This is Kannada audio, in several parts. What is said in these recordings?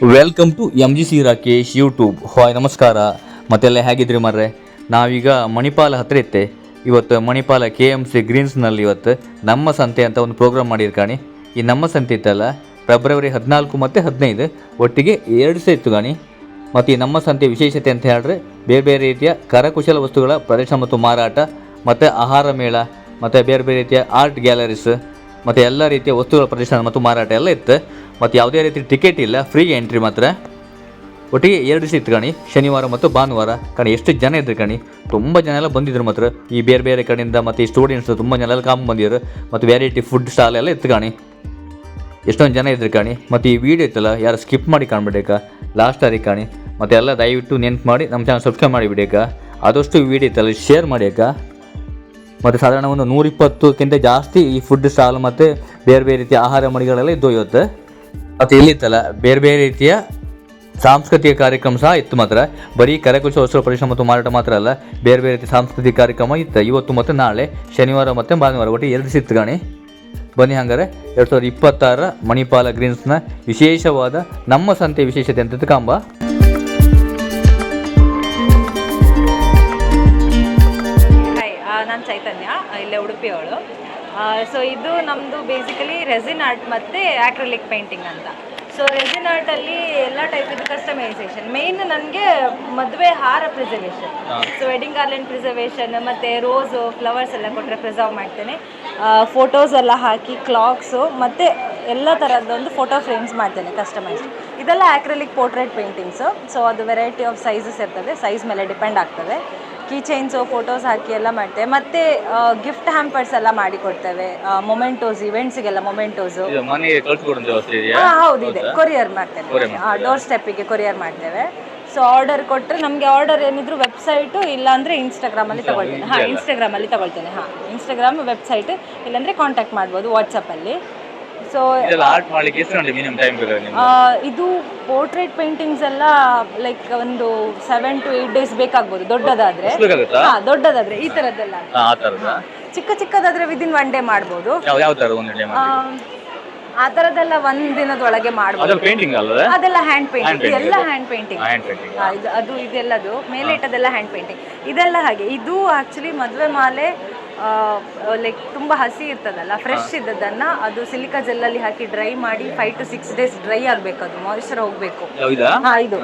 Welcome to MGC Rakesh YouTube. Hi ನಮಸ್ಕಾರ. ಮತ್ತೆಲ್ಲ ಹೇಗಿದ್ರಿ ಮರ್ರೆ? ನಾವೀಗ ಮಣಿಪಾಲ ಹತ್ರ ಇತ್ತೆ. ಇವತ್ತು ಮಣಿಪಾಲ KMC ಗ್ರೀನ್ಸ್ನಲ್ಲಿ ಇವತ್ತು ನಮ್ಮ ಸಂತೆ ಅಂತ ಒಂದು ಪ್ರೋಗ್ರಾಮ್ ಮಾಡಿರ್ಕಾಣಿ. ಈ ನಮ್ಮ ಸಂತೆ ಇತ್ತಲ್ಲ, ಫೆಬ್ರವರಿ 14 ಮತ್ತು 15 ಒಟ್ಟಿಗೆ 2 ದಿವಸ ಇತ್ತು ಗಾಣಿ. ಮತ್ತು ಈ ನಮ್ಮ ಸಂತೆ ವಿಶೇಷತೆ ಅಂತ ಹೇಳಿದ್ರೆ ಬೇರೆ ಬೇರೆ ರೀತಿಯ ಕರಕುಶಲ ವಸ್ತುಗಳ ಪ್ರದರ್ಶನ ಮತ್ತು ಮಾರಾಟ, ಮತ್ತು ಆಹಾರ ಮೇಳ, ಮತ್ತು ಬೇರೆ ಬೇರೆ ರೀತಿಯ ಆರ್ಟ್ ಗ್ಯಾಲರೀಸ್, ಮತ್ತು ಎಲ್ಲ ರೀತಿಯ ವಸ್ತುಗಳ ಪ್ರದರ್ಶನ ಮತ್ತು ಮಾರಾಟ ಎಲ್ಲ ಇತ್ತು. ಮತ್ತು ಯಾವುದೇ ರೀತಿ ಟಿಕೆಟ್ ಇಲ್ಲ, ಫ್ರೀ ಎಂಟ್ರಿ ಮಾತ್ರ. ಒಟ್ಟಿಗೆ 2 ದಿವಸ ಇತ್ತು ಕಣಿ, ಶನಿವಾರ ಮತ್ತು ಭಾನುವಾರ. ಕಣಿ ಎಷ್ಟು ಜನ ಇದ್ರು ಕಣಿ, ತುಂಬ ಜನ ಎಲ್ಲ ಬಂದಿದ್ರು ಮಾತ್ರ. ಈ ಬೇರೆ ಬೇರೆ ಕಡೆಯಿಂದ ಮತ್ತು ಈ ಸ್ಟೂಡೆಂಟ್ಸ್ ತುಂಬ ಜನ ಎಲ್ಲ ಬಂದಿದ್ರು. ಮತ್ತು ವೆರೈಟಿ ಫುಡ್ ಸ್ಟಾಲ್ ಎಲ್ಲ ಇತ್ತು ಕಾಣಿ, ಎಷ್ಟೊಂದು ಜನ ಇದ್ರು ಕಾಣಿ. ಮತ್ತು ಈ ವಿಡಿಯೋ ಇತ್ತಲ್ಲ, ಯಾರು ಸ್ಕಿಪ್ ಮಾಡಿ ಕಾಣ್ಬಿಡೇಕಾ, ಲಾಸ್ಟ್ ಆಗಿ ಕಾಣಿ. ಮತ್ತು ಎಲ್ಲ ದಯವಿಟ್ಟು ನೆನ್ಪು ಮಾಡಿ ನಮ್ಮ ಚಾನಲ್ ಸಬ್ಸ್ಕ್ರೈಬ್ ಮಾಡಿಬಿಡೇಕಾ. ಆದಷ್ಟು ವಿಡಿಯೋ ಇತ್ತಲ್ಲ ಶೇರ್ ಮಾಡಿಯೇಕಾ. ಮತ್ತು ಸಾಧಾರಣ ಒಂದು 120ಕ್ಕಿಂತ ಜಾಸ್ತಿ ಈ ಫುಡ್ ಸ್ಟಾಲ್ ಮತ್ತು ಬೇರೆ ಬೇರೆ ರೀತಿಯ ಆಹಾರ ಮಳಿಗಳೆಲ್ಲ ಇದ್ದು ಇವತ್ತು. ಮತ್ತು ಇಲ್ಲಿತ್ತಲ್ಲ ಬೇರೆ ಬೇರೆ ರೀತಿಯ ಸಾಂಸ್ಕೃತಿಕ ಕಾರ್ಯಕ್ರಮ ಸಹ ಇತ್ತು ಮಾತ್ರ. ಬರೀ ಕರಕುಶಲ ವಸ್ತು ಪ್ರದರ್ಶನ ಮತ್ತು ಮಾರಾಟ ಮಾತ್ರ ಅಲ್ಲ, ಬೇರೆ ಬೇರೆ ರೀತಿಯ ಸಾಂಸ್ಕೃತಿಕ ಕಾರ್ಯಕ್ರಮ ಇತ್ತು ಇವತ್ತು ಮತ್ತು ನಾಳೆ, ಶನಿವಾರ ಮತ್ತು ಭಾನುವಾರ. ಒಟ್ಟು 2 ದಿವಸ ಇತ್ತು ಗಾಣಿ. ಬನ್ನಿ ಹಂಗಾರೆ 2026 ಮಣಿಪಾಲ ಗ್ರೀನ್ಸ್ನ ವಿಶೇಷವಾದ ನಮ್ಮ ಸಂತೆ ವಿಶೇಷತೆ ಅಂತ ಕಾಂಬ. ನಾನು ಚೈತನ್ಯ, ಇಲ್ಲೇ ಉಡುಪಿಯವಳು. ಸೊ ಇದು ನಮ್ಮದು ಬೇಸಿಕಲಿ ರೆಸಿನ್ ಆರ್ಟ್ ಮತ್ತು ಆ್ಯಕ್ರಿಲಿಕ್ ಪೇಂಟಿಂಗ್ ಅಂತ. ಸೊ ರೆಸಿನ್ ಆರ್ಟಲ್ಲಿ ಎಲ್ಲ ಟೈಪಿದ್ದು ಕಸ್ಟಮೈಸೇಷನ್. ಮೇಯ್ನ್ ನನಗೆ ಮದುವೆ ಹಾರ preservation, so wedding garland preservation, ಮತ್ತು ರೋಸು ಫ್ಲವರ್ಸ್ ಎಲ್ಲ ಕೊಟ್ಟರೆ ಪ್ರಿಸರ್ವ್ ಮಾಡ್ತೇನೆ. ಫೋಟೋಸ್ ಎಲ್ಲ ಹಾಕಿ ಕ್ಲಾಕ್ಸು ಮತ್ತು ಎಲ್ಲ ಥರದ್ದೊಂದು ಫೋಟೋ ಫ್ರೇಮ್ಸ್ ಮಾಡ್ತೇನೆ ಕಸ್ಟಮೈಸ್. ಇದೆಲ್ಲ ಆ್ಯಕ್ರಿಲಿಕ್ ಪೋರ್ಟ್ರೇಟ್ ಪೇಂಟಿಂಗ್ಸು. ಸೊ ಅದು ವೆರೈಟಿ ಆಫ್ ಸೈಜಸ್ ಇರ್ತದೆ, ಸೈಜ್ ಮೇಲೆ ಡಿಪೆಂಡ್ ಆಗ್ತದೆ. ಕೀ ಚೈನ್ಸು ಫೋಟೋಸ್ ಹಾಕಿ ಎಲ್ಲ ಮಾಡ್ತೇವೆ. ಮತ್ತು ಗಿಫ್ಟ್ ಹ್ಯಾಂಪರ್ಸ್ ಎಲ್ಲ ಮಾಡಿ ಕೊಡ್ತೇವೆ. ಮೊಮೆಂಟೋಸ್, ಇವೆಂಟ್ಸಿಗೆಲ್ಲ ಮೊಮೆಂಟೋಸು. ಹೌದು, ಇದೆ ಕೊರಿಯರ್ ಮಾಡ್ತೇವೆ, ಡೋರ್ ಸ್ಟೆಪ್ಪಿಗೆ ಕೊರಿಯರ್ ಮಾಡ್ತೇವೆ. ಸೊ ಆರ್ಡರ್ ಕೊಟ್ಟರೆ ನಮಗೆ ಆರ್ಡರ್ ಏನಿದ್ರು ವೆಬ್ಸೈಟು, ಇಲ್ಲಾಂದರೆ ಇನ್ಸ್ಟಾಗ್ರಾಮಲ್ಲಿ ತಗೊಳ್ತೇನೆ. ಇನ್ಸ್ಟಾಗ್ರಾಮಲ್ಲಿ ತಗೊಳ್ತೇನೆ. ಇನ್ಸ್ಟಾಗ್ರಾಮ್, ವೆಬ್ಸೈಟ್, ಇಲ್ಲಾಂದರೆ ಕಾಂಟ್ಯಾಕ್ಟ್ ಮಾಡ್ಬೋದು ವಾಟ್ಸಪ್ಪಲ್ಲಿ. ಸೊ ಇದು ಪೋರ್ಟ್ರೇಟ್ ಪೇಂಟಿಂಗ್ಸ್ ಎಲ್ಲ ಲೈಕ್ ಒಂದು 7 to 8 days ಬೇಕಾಗ್ಬೋದು ದೊಡ್ಡದಾದ್ರೆ. ದೊಡ್ಡದಾದ್ರೆ ಈ ಥರದ್ದೆಲ್ಲ. ಚಿಕ್ಕದಾದ್ರೆ ವಿದಿನ್ 1 day ಮಾಡ್ಬೋದು. ಆ ಥರದ್ದೆಲ್ಲ 1 ದಿನದೊಳಗೆ ಮಾಡ್ಬೋದು. ಅದೆಲ್ಲ ಹ್ಯಾಂಡ್ ಪೇಂಟಿಂಗ್, ಎಲ್ಲ ಹ್ಯಾಂಡ್ ಪೇಂಟಿಂಗ್. ಅದು ಇದೆಲ್ಲದು ಮೇಲೆ ಇಟ್ಟದೆಲ್ಲ ಹ್ಯಾಂಡ್ ಪೇಂಟಿಂಗ್. ಇದೆಲ್ಲ ಹಾಗೆ. ಇದು ಆ್ಯಕ್ಚುಲಿ ಮದುವೆ ಮಾಲೆ ಲೈಕ್ ತುಂಬ ಹಸಿ ಇರ್ತದಲ್ಲ, ಫ್ರೆಶ್ ಇದ್ದದನ್ನು ಅದು ಸಿಲಿಕಾ ಜೆಲ್ಲಲ್ಲಿ ಹಾಕಿ ಡ್ರೈ ಮಾಡಿ 5 to 6 days ಡ್ರೈ ಆಗಬೇಕು, ಅದು ಮಾಯಿಶ್ಚರ್ ಹೋಗಬೇಕು. ಇದು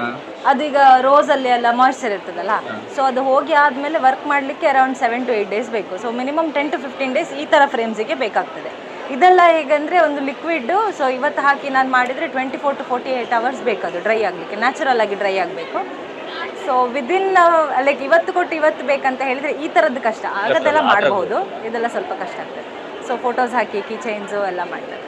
ಅದೀಗ ರೋಸಲ್ಲಿ ಎಲ್ಲ ಮಾಯಿಶ್ಚರ್ ಇರ್ತದಲ್ಲ, ಸೊ ಅದು ಹೋಗಿ ಆದಮೇಲೆ ವರ್ಕ್ ಮಾಡಲಿಕ್ಕೆ ಅರೌಂಡ್ 7 to 8 days ಬೇಕು. ಸೊ ಮಿನಿಮಮ್ 10 to 15 days ಈ ಥರ ಫ್ರೇಮ್ಸಿಗೆ ಬೇಕಾಗ್ತದೆ. ಇದೆಲ್ಲ ಹೇಗಂದರೆ ಒಂದು ಲಿಕ್ವಿಡ್ಡು. ಸೊ ಇವತ್ತು ಹಾಕಿ ನಾನು ಮಾಡಿದರೆ 24 to 48 hours ಬೇಕದು ಡ್ರೈ ಆಗಲಿಕ್ಕೆ, ನ್ಯಾಚುರಲ್ ಆಗಿ ಡ್ರೈ ಆಗಬೇಕು. ಸೊ ವಿದಿನ್ ಲೈಕ್ ಇವತ್ತು ಕೊಟ್ಟು ಇವತ್ತು ಬೇಕಂತ ಹೇಳಿದರೆ ಈ ಥರದ್ದು ಕಷ್ಟ ಆಗೋದೆಲ್ಲ ಮಾಡಬಹುದು. ಇದೆಲ್ಲ ಸ್ವಲ್ಪ ಕಷ್ಟ ಆಗ್ತದೆ. ಸೊ ಫೋಟೋಸ್ ಹಾಕಿ ಕೀ ಚೈನ್ಸು ಎಲ್ಲ ಮಾಡ್ತಾರೆ.